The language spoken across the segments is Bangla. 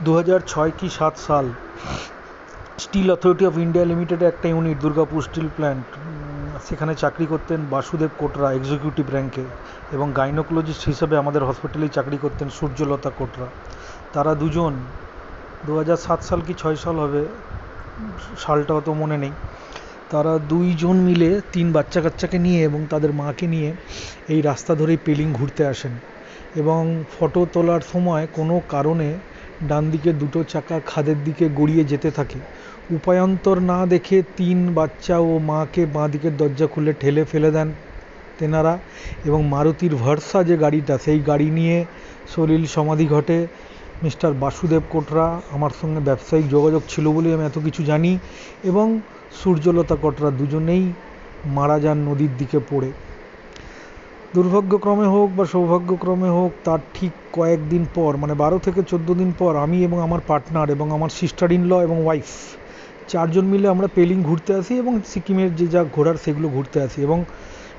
2006 কি 7 সাল স্টিল অথরিটি অফ ইন্ডিয়া লিমিটেডে একটা ইউনিট দুর্গাপুর স্টিল প্ল্যান্ট, সেখানে চাকরি করতেন বাসুদেব কোটরা এক্সিকিউটিভ র্যাঙ্কে, এবং গাইনোকোলজিস্ট হিসেবে আমাদের হসপিটালেই চাকরি করতেন সূর্যলতা কোটরা। তারা দুজন 2007 সাল কি 6 সাল হবে, সালটা অত মনে নেই, তারা দুইজন মিলে 3 বাচ্চা কাচ্চাকে নিয়ে এবং তাদের মাকে নিয়ে এই রাস্তা ধরেই পেলিং ঘুরতে আসেন, এবং ফটো তোলার সময় কোনো কারণে ডান দিকে দুটো চাকা খাদের দিকে গড়িয়ে যেতে থাকে। উপায়ান্তর না দেখে 3 বাচ্চা ও মাকে বাঁ দিকের দরজা খুলে ঠেলে ফেলে দেন তেনারা, এবং মারুতির ভার্সা যে গাড়িটা, সেই গাড়ি নিয়ে সলিল সমাধি ঘটে। মিস্টার বাসুদেব কোটরা, আমার সঙ্গে ব্যবসায়িক যোগাযোগ ছিল বলে আমি এত কিছু জানি, এবং সূর্যলতা কোটরা দুজনেই মারা যান নদীর দিকে পড়ে। দুর্ভাগ্যক্রমে হোক বা সৌভাগ্যক্রমে হোক, তার ঠিক কয়েকদিন পর, মানে 12 থেকে 14 দিন পর, আমি এবং আমার পার্টনার এবং আমার সিস্টার ইন ল এবং ওয়াইফ, 4 জন মিলে আমরা পেলিং ঘুরতে আসি এবং সিকিমের যে যা ঘোরার সেগুলো ঘুরতে আসি। এবং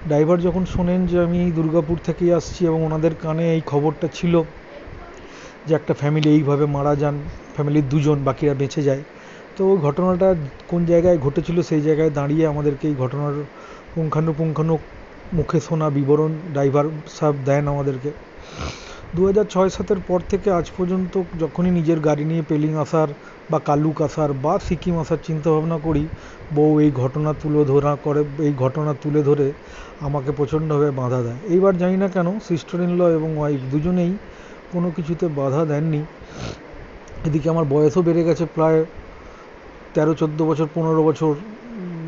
ড্রাইভার যখন শোনেন যে আমি দুর্গাপুর থেকেই আসছি এবং ওনাদের কানে এই খবরটা ছিল যে একটা ফ্যামিলি এইভাবে মারা যান, ফ্যামিলির 2 জন, বাকিরা বেঁচে যায়, তো ওই ঘটনাটা কোন জায়গায় ঘটেছিল সেই জায়গায় দাঁড়িয়ে আমাদেরকে এই ঘটনার পুঙ্খানুপুঙ্খানু মুখে শোনা বিবরণ ড্রাইভার সাহেব দেন আমাদেরকে। 2006-7 পর থেকে আজ পর্যন্ত যখনই নিজের গাড়ি নিয়ে পেলিং আসার বা কালুক আসার বা সিকিম আসার চিন্তাভাবনা করি, বউ এই ঘটনা তুলে ধরে আমাকে প্রচণ্ডভাবে বাধা দেয়। এইবার জানি না কেন সিস্টার ইন ল এবং ওয়াইফ দুজনেই কোনো কিছুতে বাধা দেননি। এদিকে আমার বয়সও বেড়ে গেছে, প্রায় 13-14 বছর, 15 বছর,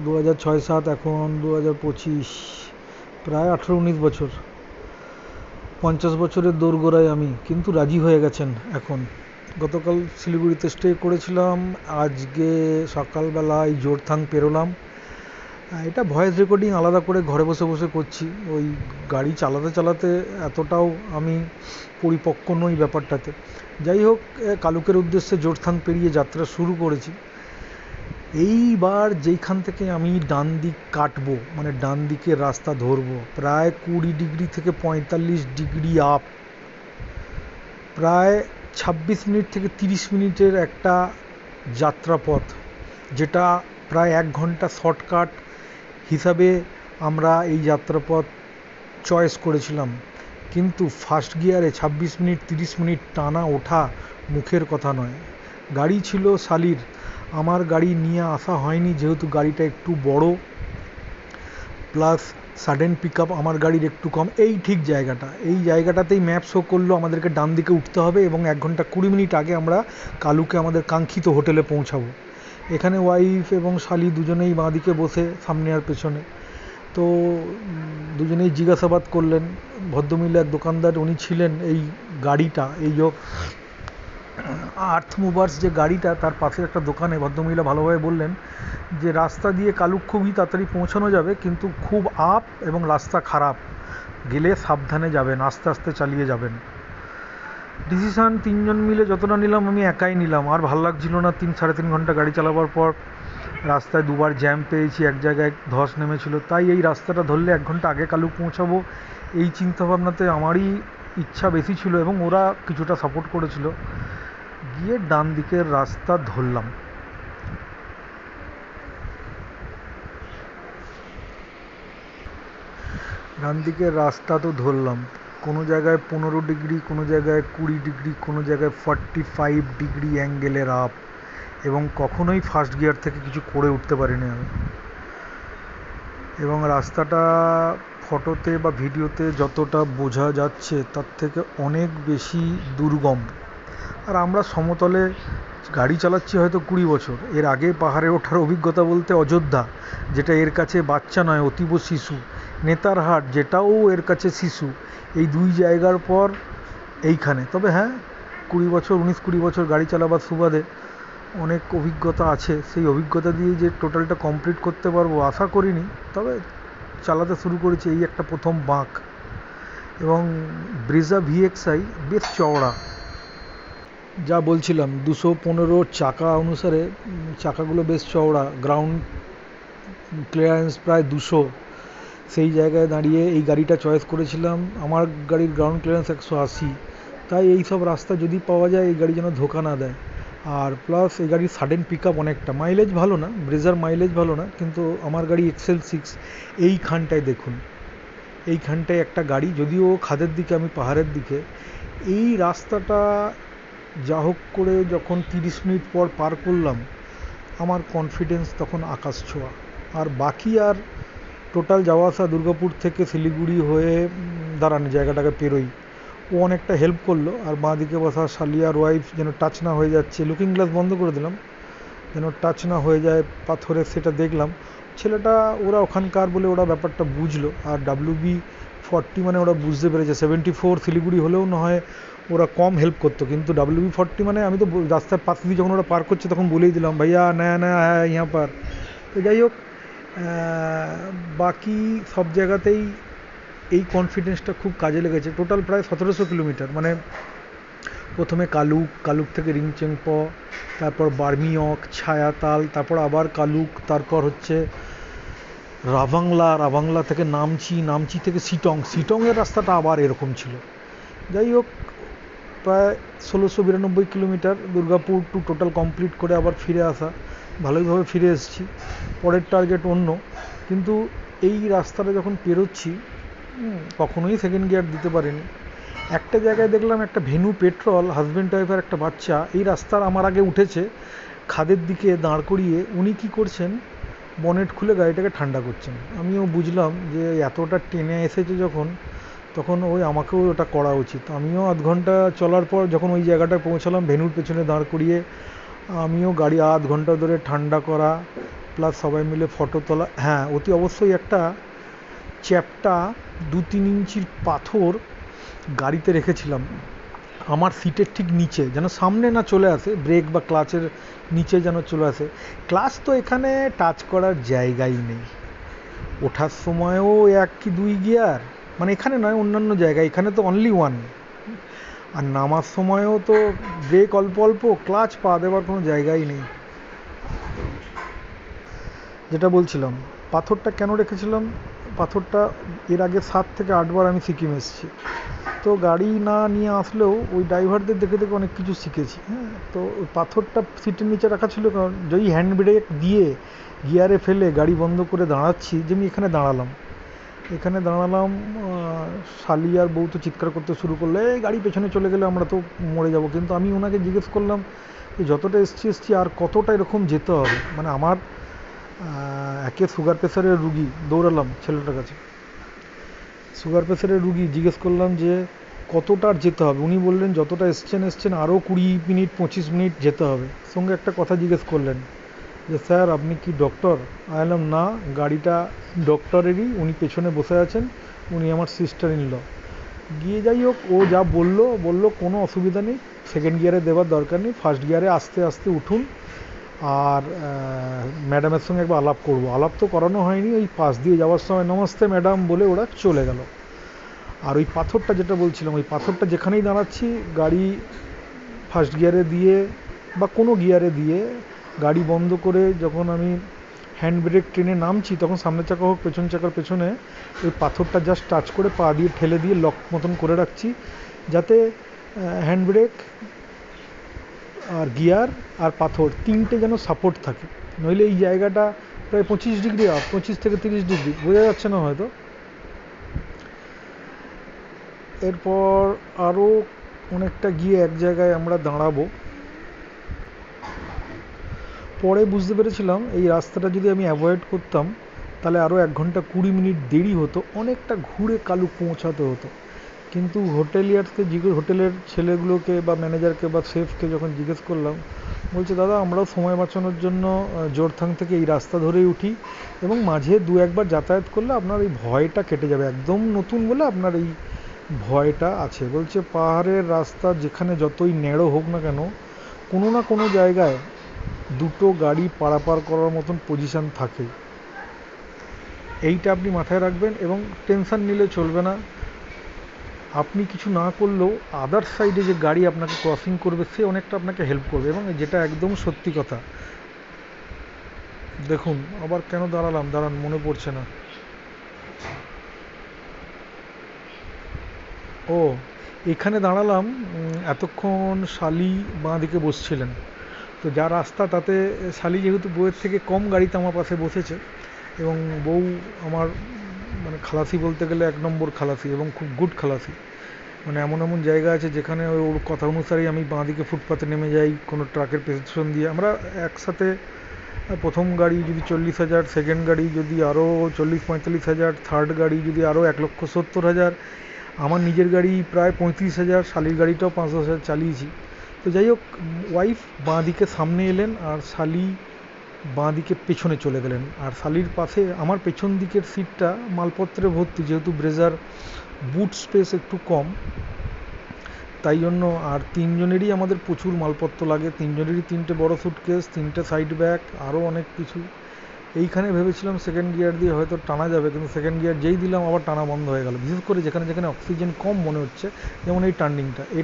2006-7, এখন 2025, প্রায় 18-19 বছর, 50 বছরের দোরগোড়ায় আমি, কিন্তু রাজি হয়ে গেছেন এখন। গতকাল শিলিগুড়িতে স্টে করেছিলাম, আজকে সকালবেলায় জোরথাং পেরোলাম। এটা ভয়েস রেকর্ডিং আলাদা করে ঘরে বসে বসে করছি, ওই গাড়ি চালাতে চালাতে এতটাও আমি পরিপক্ক নই ব্যাপারটাতে। যাই হোক, কালুকের উদ্দেশ্যে জোরথাং পেরিয়ে যাত্রা শুরু করেছি। এইবার যেইখান থেকে আমি ডান দিক কাটবো, মানে ডান দিকের রাস্তা ধরবো, প্রায় 20 ডিগ্রি থেকে 45 ডিগ্রি আপ, প্রায় 26 মিনিট থেকে 30 মিনিটের একটা যাত্রাপথ, যেটা প্রায় 1 ঘন্টা শর্টকাট হিসাবে আমরা এই যাত্রাপথ চয়েস করেছিলাম। কিন্তু ফার্স্ট গিয়ারে 26 মিনিট 30 মিনিট টানা ওঠা মুখের কথা নয়। গাড়ি ছিল শালির, আমার গাড়ি নিয়ে আসা হয়নি যেহেতু গাড়িটা একটু বড়, প্লাস সাডেন পিক আপ আমার গাড়ির একটু কম। এই জায়গাটাতেই ম্যাপ শো করলো আমাদেরকে ডান দিকে উঠতে হবে এবং 1 ঘন্টা 20 মিনিট আগে আমরা কালুকে আমাদের কাঙ্ক্ষিত হোটেলে পৌঁছাবো। এখানে ওয়াইফ এবং শালি দুজনেই বাঁ দিকে বসে, সামনে আর পেছনে। তো দুজনেই জিজ্ঞাসাবাদ করলেন। ভদ্রমহিলা এক দোকানদার, উনি ছিলেন এই গাড়িটা, এই যে আর্থ মুভার্স যে গাড়িটা, তার পাশের একটা দোকানে ভদ্রমহিলা ভালোভাবে বললেন যে রাস্তা দিয়ে কালুক খুবই তাড়াতাড়ি পৌঁছানো যাবে, কিন্তু খুব আপ এবং রাস্তা খারাপ, গেলে সাবধানে যাবেন, আস্তে আস্তে চালিয়ে যাবেন। ডিসিশান 3 জন মিলে যতটা নিলাম, আমি একাই নিলাম, আর ভাল লাগছিল না। 3-3.5 ঘন্টা গাড়ি চালাবার পর রাস্তায় 2বার জ্যাম পেয়েছি, এক জায়গায় ধস নেমেছিল, তাই এই রাস্তাটা ধরলে 1 ঘন্টা আগে কালুক পৌঁছাবো, এই চিন্তাভাবনাতে আমারই ইচ্ছা বেশি ছিল এবং ওরা কিছুটা সাপোর্ট করেছিল। গিয়ে ডান দিকের রাস্তা ধরলাম। ডান দিকের রাস্তা তো ধরলাম, কোনো জায়গায় 15 ডিগ্রি, কোনো জায়গায় 20 ডিগ্রি, কোনো জায়গায় 45 ডিগ্রি অ্যাঙ্গেলের আপ, এবং কখনোই ফার্স্ট গিয়ার থেকে কিছু করে উঠতে পারিনি আমি। এবং রাস্তাটা ফটোতে বা ভিডিওতে যতটা বোঝা যাচ্ছে তার থেকে অনেক বেশি দুর্গম। আর আমরা সমতলে গাড়ি চালাচ্ছি হয়তো 20 বছর, এর আগে পাহাড়ে ওঠার অভিজ্ঞতা বলতে অযোধ্যা, যেটা এর কাছে বাচ্চা নয়, অতীব শিশু, নেতারহাট, যেটাও এর কাছে শিশু, এই 2 জায়গার পর এইখানে। তবে হ্যাঁ, 19-20 বছর গাড়ি চালাবার সুবাদে অনেক অভিজ্ঞতা আছে, সেই অভিজ্ঞতা দিয়ে যে টোটালটা কমপ্লিট করতে পারবো আশা করিনি, তবে চালাতে শুরু করেছি। এই একটা প্রথম বাঁক, এবং ব্রিজা VXI বেশ চওড়া, যা বলছিলাম 215 চাকা অনুসারে চাকাগুলো বেশ চওড়া, গ্রাউন্ড ক্লিয়ারেন্স প্রায় 200। সেই জায়গায় দাঁড়িয়ে এই গাড়িটা চয়েস করেছিলাম। আমার গাড়ির গ্রাউন্ড ক্লিয়ারেন্স 180, তাই এই সব রাস্তা যদি পাওয়া যায় এই গাড়ি যেন ধোকা না দেয়। আর প্লাস এই গাড়ির সাডেন পিক আপ অনেকটা, মাইলেজ ভালো না, ব্রেজার মাইলেজ ভালো না, কিন্তু আমার গাড়ি XL6। এইখানটায় দেখুন, এইখানটায় একটা গাড়ি, যদিও খাদের দিকে আমি পাহাড়ের দিকে, এই রাস্তাটা যা হোক করে যখন 30 মিনিট পর পার করলাম, আমার কনফিডেন্স তখন আকাশ ছোঁয়া। আর বাকি আর টোটাল যাওয়া আসা দুর্গাপুর থেকে শিলিগুড়ি হয়ে দাঁড়ান জায়গাটাকে পেরোই, ও অনেকটা হেল্প করলো। আর বাঁ দিকে বসা শালিয়ার ওয়াইফ যেন টাচ না হয়ে যাচ্ছে, লুকিং গ্লাস বন্ধ করে দিলাম যেন টাচ না হয়ে যায় পাথরে, সেটা দেখলাম। ছেলেটা ওরা ওখানকার বলে ওরা ব্যাপারটা বুঝলো। আর WB40 মানে ওরা বুঝতে পেরেছে, 74 শিলিগুড়ি হলেও না হয় ওরা কম হেল্প করতো, কিন্তু WB40 মানে আমি তো রাস্তার পাশ দিয়ে যখন ওরা পার করছে তখন বলেই দিলাম ভাইয়া নয়া নয়া হ্যাঁ ইহা পার। তো যাই হোক, বাকি সব জায়গাতেই এই কনফিডেন্সটা খুব কাজে লেগেছে। টোটাল প্রায় 1700 কিলোমিটার, মানে প্রথমে কালুক থেকে রিংচেংপ, তারপর বার্মিয়ক, ছায়াতাল, তারপর আবার কালুক, তারপর হচ্ছে রাভাংলা থেকে নামচি থেকে সিটংয়ের রাস্তাটা আবার এরকম ছিল। যাই হোক, প্রায় 1692 kilometre Durgapur to total complete করে আবার ফিরে আসা, ভালোইভাবে ফিরে এসেছি। পরের টার্গেট অন্য, কিন্তু এই রাস্তাটা যখন পেরোচ্ছি কখনোই সেকেন্ড গিয়ার দিতে পারিনি। একটা জায়গায় দেখলাম একটা ভেনু পেট্রোল হাজব্যান্ড ওয়াইফের একটা বাচ্চা এই রাস্তার আমার আগে উঠেছে, খাদের দিকে দাঁড় করিয়ে উনি কী করছেন, বনেট খুলে গাড়িটাকে ঠান্ডা করছেন। আমিও বুঝলাম যে এতটা টেনে এসেছে যখন, তখন ওই আমাকেও ওটা করা উচিত। আমিও আধ ঘন্টা চলার পর যখন ওই জায়গাটায় পৌঁছালাম ভেনুর পেছনে দাঁড় করিয়ে, আমিও গাড়ি আধ ঘন্টা ধরে ঠান্ডা করা, প্লাস সবাই মিলে ফটো তোলা। হ্যাঁ, অতি অবশ্যই একটা চ্যাপ্টা 2-3 ইঞ্চির পাথর গাড়িতে রেখেছিলাম আমার সিটের ঠিক নিচে, যেন সামনে না চলে আসে, ব্রেক বা ক্লাচের নিচে যেন চলে আসে। ক্লাচ তো এখানে টাচ করার জায়গাই নেই, ওঠার সময়ও 1 কি 2 গিয়ার, মানে এখানে নয় অন্যান্য জায়গায়, এখানে তো অনলি 1। আর নামার সময়ও তো ব্রেক অল্প অল্প, ক্লাচ পা দেওয়ার কোনো জায়গাই নেই। যেটা বলছিলাম, পাথরটা কেন রেখেছিলাম, পাথরটা এর আগে 7 থেকে 8 বার আমি সিকিম এসেছি, তো গাড়ি না নিয়ে আসলেও ওই ড্রাইভারদের দেখে দেখে অনেক কিছু শিখেছি। হ্যাঁ, তো ওই পাথরটা সিটের নিচে রাখা ছিল, কারণ যদি হ্যান্ড ব্রেক দিয়ে গিয়ারে ফেলে গাড়ি বন্ধ করে দাঁড়াচ্ছি, যেমনি এখানে দাঁড়ালাম, শালি আর বউ তো চিৎকার করতে শুরু করলে, এই গাড়ি পেছনে চলে গেলে আমরা তো মরে যাব। কিন্তু আমি ওনাকে জিজ্ঞেস করলাম যে যতটা এসছি আর কতটা এরকম যেতে হবে, মানে আমার একে সুগার প্রেশারের রুগী, দৌড়ালাম ছেলেটার কাছে, সুগার প্রেশারের রুগী, জিজ্ঞেস করলাম যে কতটা আর যেতে হবে। উনি বললেন যতটা এসছেন আরও 20 মিনিট 25 মিনিট যেতে হবে। সঙ্গে একটা কথা জিজ্ঞেস করলেন যে স্যার আপনি কি ডক্টর? আমি বললাম না, গাড়িটা ডক্টরেরই, উনি পেছনে বসে আছেন, উনি আমার সিস্টার ইন ল। গিয়ে যাই হোক, ও যা বললো কোনো অসুবিধা নেই, সেকেন্ড গিয়ারে দেওয়ার দরকার নেই, ফার্স্ট গিয়ারে আস্তে আস্তে উঠুন, আর ম্যাডামের সঙ্গে একবার আলাপ করবো। আলাপ তো করানো হয়নি, ওই পাশ দিয়ে যাওয়ার সময় নমস্তে ম্যাডাম বলে ওরা চলে গেল। আর ওই পাথরটা যেটা বলছিলাম, ওই পাথরটা যেখানেই দাঁড়াচ্ছি গাড়ি ফার্স্ট গিয়ারে দিয়ে বা কোনো গিয়ারে দিয়ে গাড়ি বন্ধ করে যখন আমি হ্যান্ড ব্রেক ট্রেনে নামছি, তখন সামনের চাকা হোক পেছন চাকার পেছনে ওই পাথরটা জাস্ট টাচ করে পা দিয়ে ঠেলে দিয়ে লক মতন করে রাখছি, যাতে হ্যান্ড ব্রেক আর গিয়ার আর পাথর তিনটে যেন সাপোর্ট থাকে। নইলে এই জায়গাটা প্রায় 25 ডিগ্রি আপ, 25 থেকে 30 ডিগ্রি, বোঝা যাচ্ছে না হয়তো। এরপর আরও অনেকটা গিয়ে এক জায়গায় আমরা দাঁড়াবো, পরে বুঝতে পেরেছিলাম এই রাস্তাটা যদি আমি অ্যাভয়েড করতাম তাহলে আরও 1 ঘন্টা 20 মিনিট দেরি হতো, অনেকটা ঘুরে কালুক পৌঁছাতে হতো। কিন্তু হোটেলের ছেলেগুলোকে বা ম্যানেজারকে বা শেফকে যখন জিজ্ঞেস করলাম, বলছে দাদা আমরাও সময় বাঁচানোর জন্য জোরথাং থেকে এই রাস্তা ধরেই উঠি, এবং মাঝে 2-1 বার যাতায়াত করলে আপনার এই ভয়টা কেটে যাবে, একদম নতুন বলে আপনার এই ভয়টা আছে। বলছে পাহাড়ের রাস্তা যেখানে যতই ন্যাড়ো হোক না কেন, কোনো না কোনো জায়গায় দুটো গাড়ি পারাপার করার মতন পজিশান থাকে, এইটা আপনি মাথায় রাখবেন এবং টেনশন নিলে চলবে না। আপনি কিছু না করলেও আদার সাইডে যে গাড়ি আপনাকে ক্রসিং করবে সে অনেকটা আপনাকে হেল্প করবে, এবং যেটা একদম সত্যি কথা। দেখুন আবার কেন দাঁড়ান মনে পড়ছে না। ও, এখানে দাঁড়ালাম, এতক্ষণ শালি বাঁ দিকে বসছিলেন। তো যা রাস্তা তাতে শালি যেহেতু বউয়ের থেকে কম গাড়িতে আমার পাশে বসেছে, এবং বউ আমার মানে খালাসি বলতে গেলে 1 নম্বর খালাসি, এবং খুব গুড খালাসি। মানে এমন এমন জায়গা আছে যেখানে ওর কথা অনুসারেই আমি বাঁ দিকে ফুটপাতে নেমে যাই কোনো ট্রাকের পেছন দিয়ে। আমরা একসাথে প্রথম গাড়ি যদি 40,000, সেকেন্ড গাড়ি যদি আরও 40-45,000, থার্ড গাড়ি যদি আরও 1,70,000, আমার নিজের গাড়ি প্রায় 35,000, শালির গাড়িটাও 5-10,000 চালিয়েছি। তো যাই হোক, ওয়াইফ বাঁ দিকে সামনে এলেন আর শালি বাঁ দিকে পেছনে চলে গেলেন, আর শালির পাশে আমার পেছন দিকের সিটটা মালপত্রে ভর্তি, যেহেতু ব্রেজার বুট স্পেস একটু কম, তাই জন্য। আর তিনজনেরই আমাদের প্রচুর মালপত্র লাগে, তিনজনেরই 3টে বড় সুটকেস, 3টে সাইড ব্যাগ, আরও অনেক কিছু। এইখানে ভেবেছিলাম সেকেন্ড গিয়ার দিয়ে হয়তো টানা যাবে, কিন্তু সেকেন্ড গিয়ার যেই দিলাম আবার টানা বন্ধ হয়ে গেল, বিশেষ করে যেখানে যেখানে অক্সিজেন কম মনে হচ্ছে, যেমন এই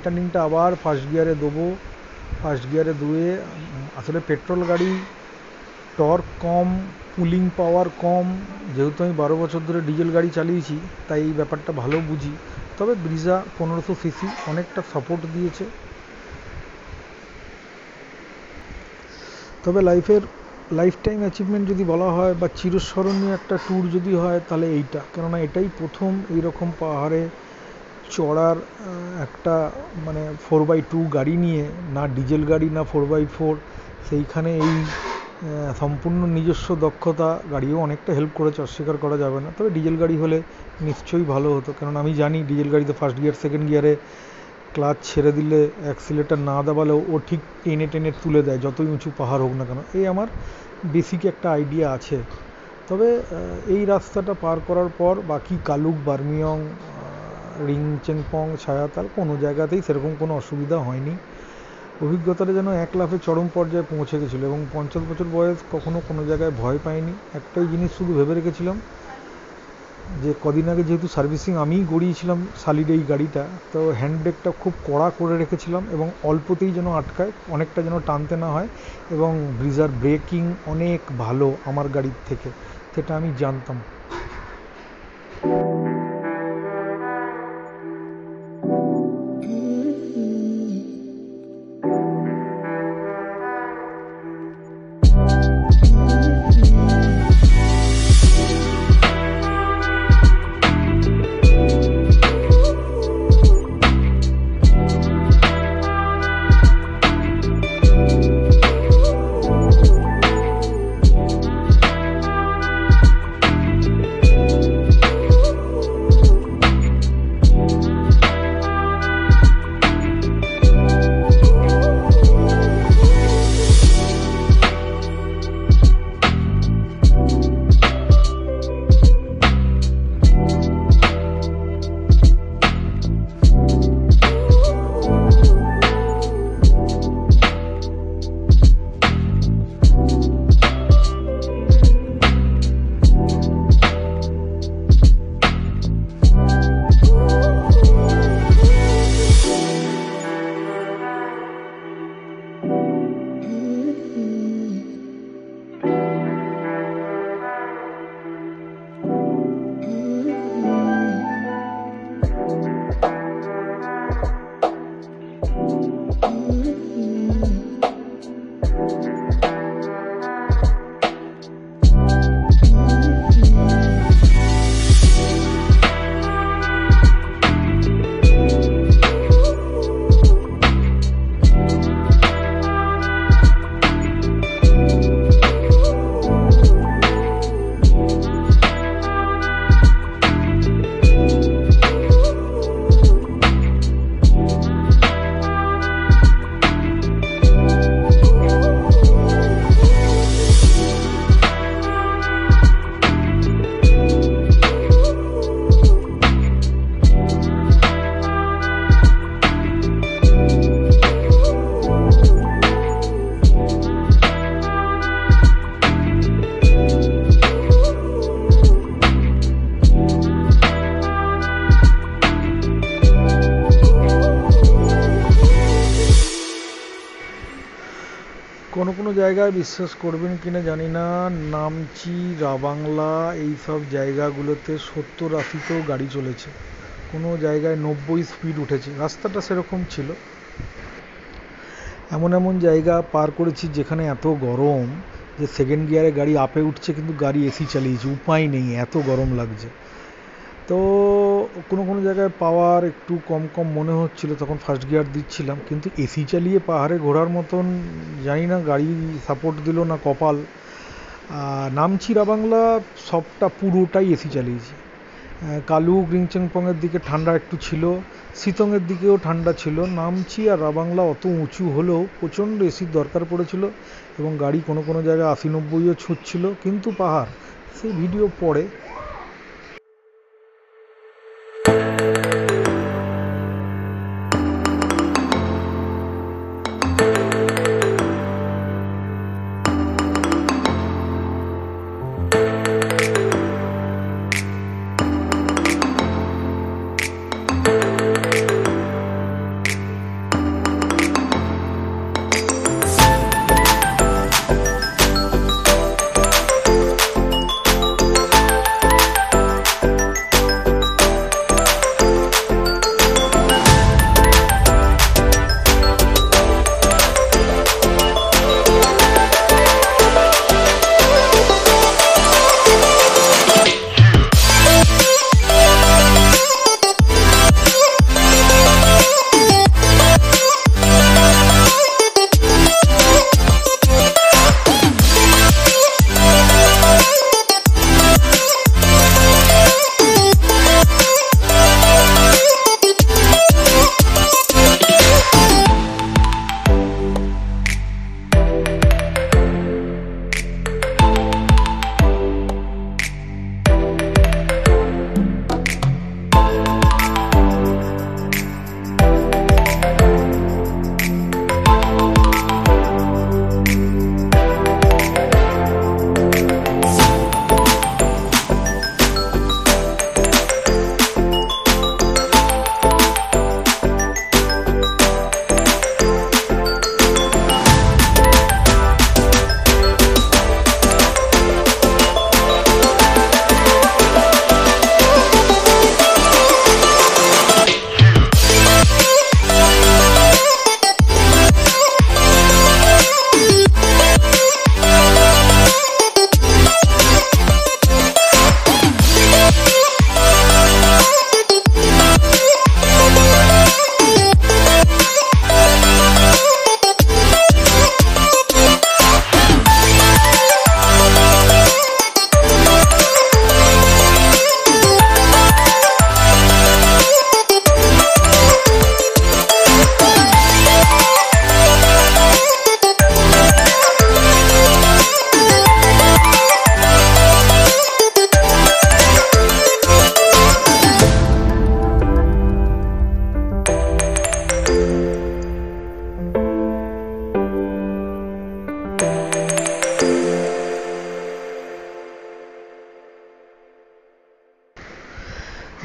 টার্নিংটা আবার ফার্স্ট গিয়ারে দেবো। ফার্স্ট গিয়ারে দুয়ে, আসলে পেট্রোল গাড়ি, টর্ক কম, পুলিং পাওয়ার কম, যেহেতু আমি 12 বছর ধরে ডিজেল গাড়ি চালিয়েছি তাই এই ব্যাপারটা ভালো বুঝি। তবে ব্রিজা 1500 সিসি অনেকটা সাপোর্ট দিয়েছে। তবে লাইফ টাইম অ্যাচিভমেন্ট যদি বলা হয় বা চিরস্মরণীয় একটা ট্যুর যদি হয় তাহলে এইটা, কেননা এটাই প্রথম এইরকম পাহাড়ে চড়ার একটা মানে 4x2 গাড়ি নিয়ে, না ডিজেল গাড়ি না 4x4, সেইখানে এই সম্পূর্ণ নিজস্ব দক্ষতা। গাড়িও অনেকটা হেল্প করেছে, অস্বীকার করা যাবে না, তবে ডিজেল গাড়ি হলে নিশ্চয়ই ভালো হতো, কারণ আমি জানি ডিজেল গাড়িতে ফার্স্ট গিয়ার সেকেন্ড গিয়ারে ক্লাচ ছেড়ে দিলে অ্যাক্সিলেটার না দাবালেও ও ঠিক টেনে টেনে তুলে দেয়, যতই উঁচু পাহাড় হোক না কেন। এই আমার বেসিক একটা আইডিয়া আছে। তবে এই রাস্তাটা পার করার পর বাকি কালুক, বার্মিয়ং, রিংচেংপং, ছায়াতাল কোনো জায়গাতেই সেরকম কোনো অসুবিধা হয়নি। অভিজ্ঞতাটা যেন এক লাফে চরম পর্যায়ে পৌঁছে গেছিলো, এবং 50 বছর বয়স কখনো কোনো জায়গায় ভয় পাইনি। একটাই জিনিস শুধু ভেবে রেখেছিলাম যে কদিন আগে যেহেতু সার্ভিসিং আমিই গড়িয়েছিলাম শালির এই গাড়িটা, তো হ্যান্ড ব্রেকটা খুব কড়া করে রেখেছিলাম, এবং অল্পতেই যেন আটকায়, অনেকটা যেন টানতে না হয়। এবং ব্রিজার ব্রেকিং অনেক ভালো আমার গাড়ির থেকে, সেটা আমি জানতাম। কোনো কোনো জায়গায় বিশ্বাস করবেন কিনা জানি না, নামচি, রাবাংলা, এই সব জায়গাগুলোতে 70-80তেও গাড়ি চলেছে। কোনো জায়গায় 90 স্পিড উঠেছে, রাস্তাটা সেরকম ছিল। এমন এমন জায়গা পার করেছি যেখানে এত গরম যে সেকেন্ড গিয়ারে গাড়ি আপে উঠছে কিন্তু গাড়ি এসি চালিয়েছে, উপায় নেই, এত গরম লাগছে। তো কোনো কোনো জায়গায় পাওয়ার একটু কম কম মনে হচ্ছিল, তখন ফার্স্ট গিয়ার দিচ্ছিলাম, কিন্তু এসি চালিয়ে পাহাড়ে ঘোরার মতন জানি না গাড়ি সাপোর্ট দিল না কপাল। নামছি রাবাংলা, সবটা পুরোটাই এসি চালিয়েছি। কালু গ্রিনচেংপংয়ের দিকে ঠান্ডা একটু ছিল, সিতংয়ের দিকেও ঠান্ডা ছিল। নামছি আর রাবাংলা অত উঁচু হলেও প্রচণ্ড এসির দরকার পড়েছিল এবং গাড়ি কোনো কোনো জায়গায় 80-90ও ছুটছিল, কিন্তু পাহাড়, সেই ভিডিও পরে।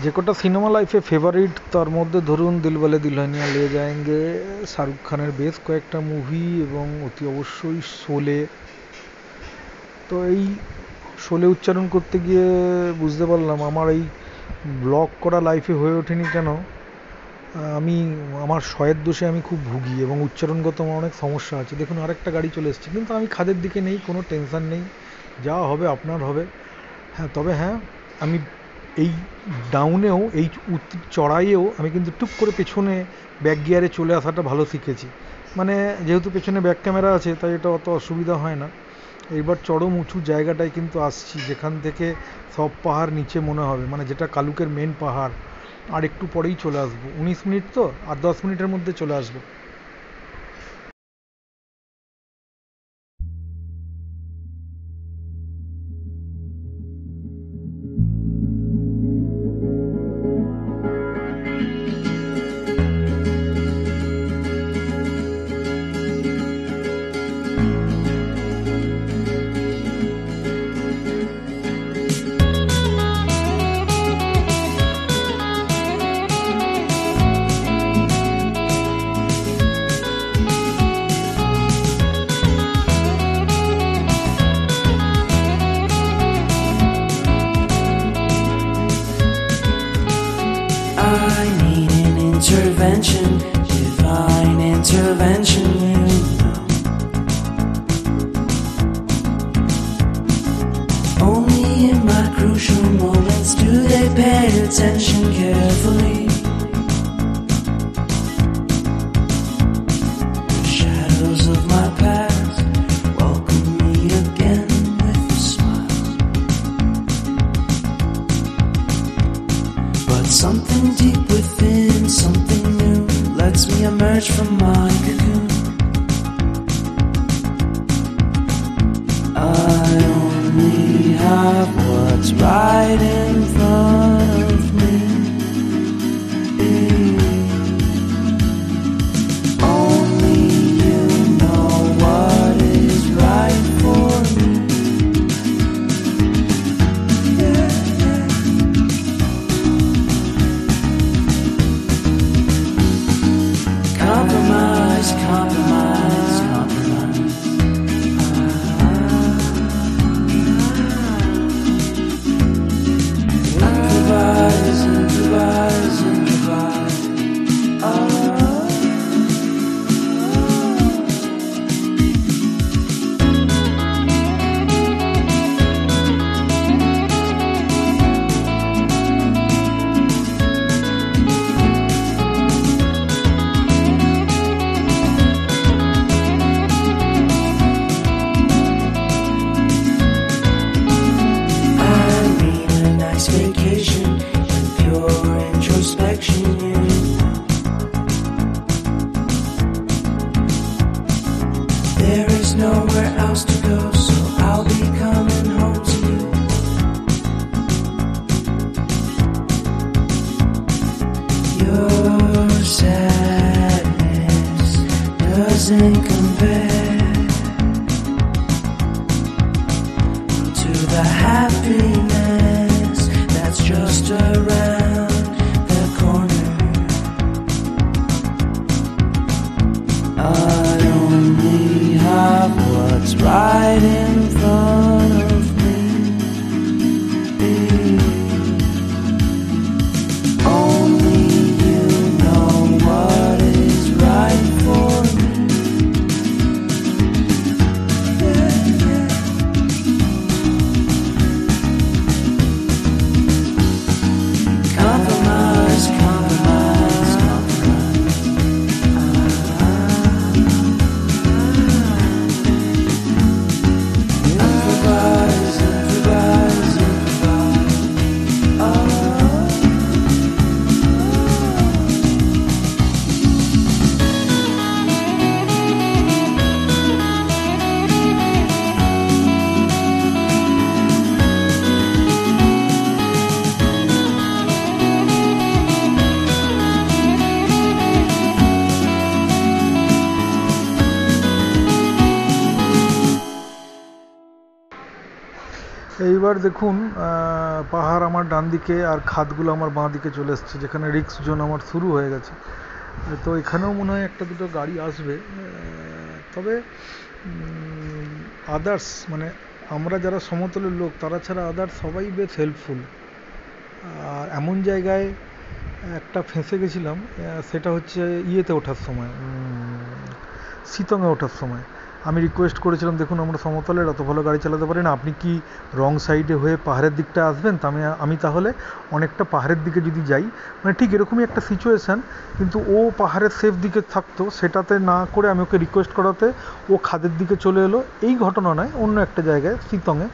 যে কটা সিনেমা লাইফে ফেভারিট, তার মধ্যে ধরুন দিলওয়ালে দুলহানিয়া লে যায়েঙ্গে, শাহরুখ খানের বেশ কয়েকটা মুভি এবং অতি অবশ্যই শোলে। তো এই শোলে উচ্চারণ করতে গিয়ে বুঝতে পারলাম আমার এই ব্লগ করা লাইফে হয়ে ওঠেনি কেন। আমি আমার শয়ের দোষে আমি খুব ভুগি এবং উচ্চারণগত আমার অনেক সমস্যা আছে। দেখুন আরেকটা গাড়ি চলে এসেছে, কিন্তু আমি খাদের দিকে নেই, কোনো টেনশন নেই, যা হবে আপনার হবে। হ্যাঁ, তবে হ্যাঁ, আমি এই ডাউনেও, এই চড়াইয়েও আমি কিন্তু টুক করে পেছনে ব্যাক গিয়ারে চলে আসাটা ভালো শিখেছি। মানে যেহেতু পেছনে ব্যাক ক্যামেরা আছে তাই এটা অত অসুবিধা হয় না। এইবার চরম উঁচু জায়গাটায় কিন্তু আসছি, যেখান থেকে সব পাহাড় নিচে মনে হবে, মানে যেটা কালুকের মেন পাহাড়। আর একটু পরেই চলে আসবো, 19 মিনিট তো, আর 10 মিনিটের মধ্যে চলে আসবো। convention, divine intervention, you know. Only in my crucial moments do they pay attention carefully. The shadows of my past welcome me again with a smile. But something deep within, something new, lets me emerge from my cocoon. I only have what's right in front of me. Only you know what is right for me. Compromise, compromise, compromise. Improvise, improvise, improvise. I mean a nice vacation and pure introspection, you know. There is nowhere else to go, so I'll be coming home to you. Your sadness doesn't compare to the happiness that's just around the corner. I only have what's right in front of me. Only you know what is right for me. Compromise, compromise, compromise. Improvise, improvise, improvise. এইবার দেখুন পাহাড় আমার ডান দিকে আর খাদগুলো আমার বাঁ দিকে চলে এসছে, যেখানে রিস্ক জোন আমার শুরু হয়ে গেছে। তো এখানেও মনে হয় একটা দুটো গাড়ি আসবে, তবে আদার্স মানে আমরা যারা সমতলের লোক তারা ছাড়া আদার্স সবাই বেশ হেল্পফুল। আর এমন জায়গায় একটা ফেঁসে গেছিলাম, সেটা হচ্ছে ইয়েতে ওঠার সময়, সিতংয়ে ওঠার সময়। আমি রিকোয়েস্ট করেছিলাম, দেখুন আমরা সমতলের অত ভালো গাড়ি চালাতে পারি না, আপনি কি রং সাইডে হয়ে পাহাড়ের দিকটা আসবেন? তা আমি তাহলে অনেকটা পাহাড়ের দিকে যদি যাই, মানে ঠিক এরকমই একটা সিচুয়েশান, কিন্তু ও পাহাড়ের সেফ দিকে থাকতো, সেটাতে না করে আমি ওকে রিকোয়েস্ট করাতে ও খাদের দিকে চলে এলো। এই ঘটনা নয়, অন্য একটা জায়গায় সিতংয়ে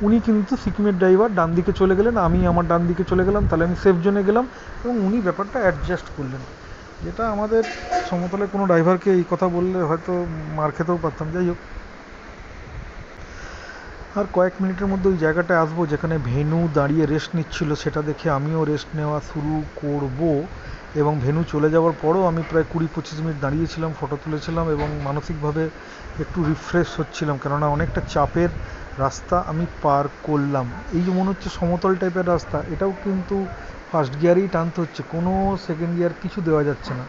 উনি কিন্তু সিকিমের ড্রাইভার ডান দিকে চলে গেলেন, আমি আমার ডান দিকে চলে গেলাম, তাহলে আমি সেফ জোনে গেলাম এবং উনি ব্যাপারটা অ্যাডজাস্ট করলেন, যেটা আমাদের সমতলে কোনো ড্রাইভারকে এই কথা বললে হয়তো মার খেতেও পারতাম। যাই হোক, আর কয়েক মিনিটের মধ্যে ওই জায়গাটায় আসবো যেখানে ভেনু দাঁড়িয়ে রেস্ট নিচ্ছিল, সেটা দেখে আমিও রেস্ট নেওয়া শুরু করব। এবং ভেনু চলে যাওয়ার পরও আমি প্রায় 20-25 মিনিট দাঁড়িয়েছিলাম, ফটো তুলেছিলাম এবং মানসিকভাবে একটু রিফ্রেশ হচ্ছিলাম, কেননা অনেকটা চাপের রাস্তা আমি পার করলাম। এই যে মনে হচ্ছে সমতল টাইপের রাস্তা, এটাও কিন্তু ফার্স্ট গিয়ারেই টানতে হচ্ছে, কোনো সেকেন্ড গিয়ার কিছু দেওয়া যাচ্ছে না।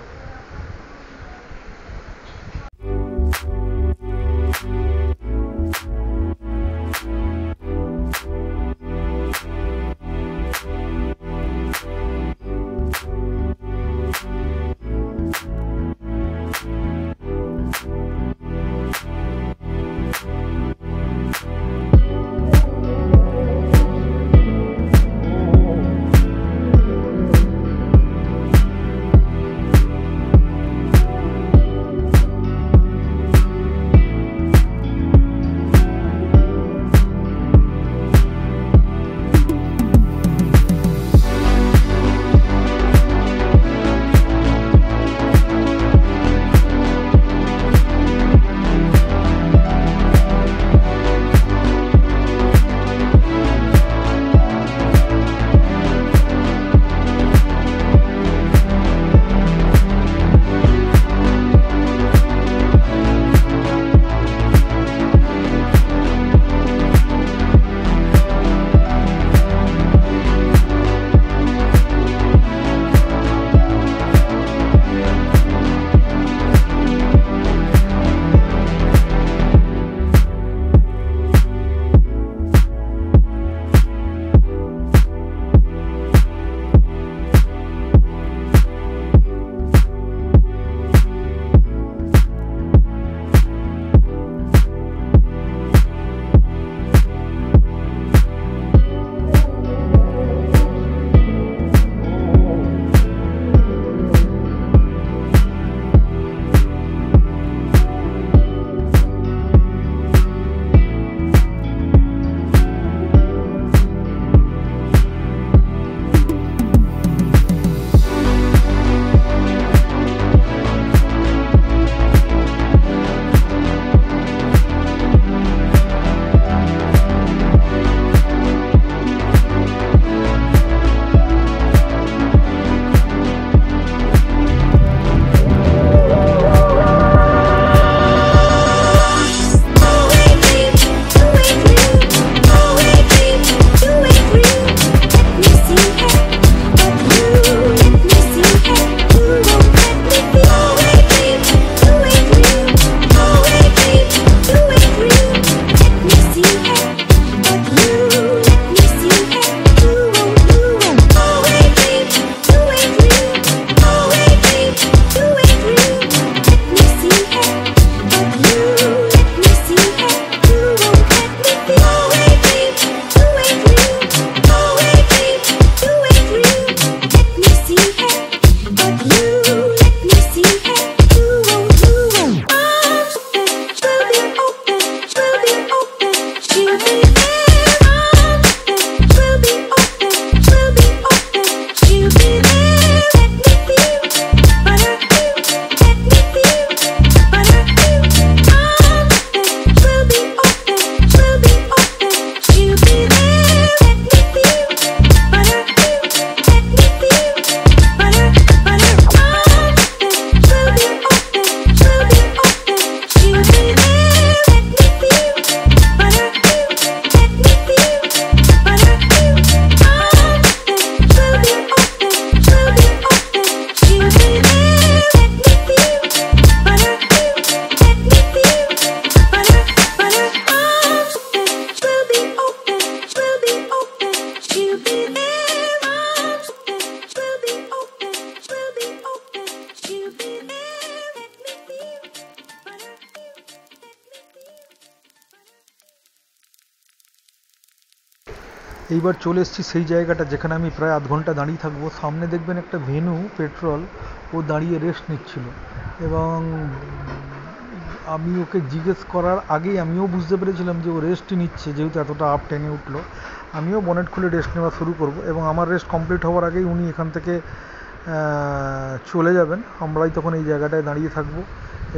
এইবার চলে এসেছি সেই জায়গাটা যেখানে আমি প্রায় আধ ঘন্টা দাঁড়িয়ে থাকবো। সামনে দেখবেন একটা ভেনু পেট্রোল, ও দাঁড়িয়ে রেস্ট নিচ্ছিল এবং আমি ওকে জিজ্ঞেস করার আগেই আমিও বুঝতে পেরেছিলাম যে ও রেস্টই নিচ্ছে, যেহেতু এতটা আপ টেনে উঠলো। আমিও বনেট খুলে রেস্ট নেওয়া শুরু করব এবং আমার রেস্ট কমপ্লিট হওয়ার আগেই উনি এখান থেকে চলে যাবেন। আমরাই তখন এই জায়গাটায় দাঁড়িয়ে থাকবো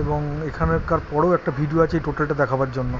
এবং এখানকার পরেও একটা ভিডিও আছে এই টোটালটা দেখাবার জন্য।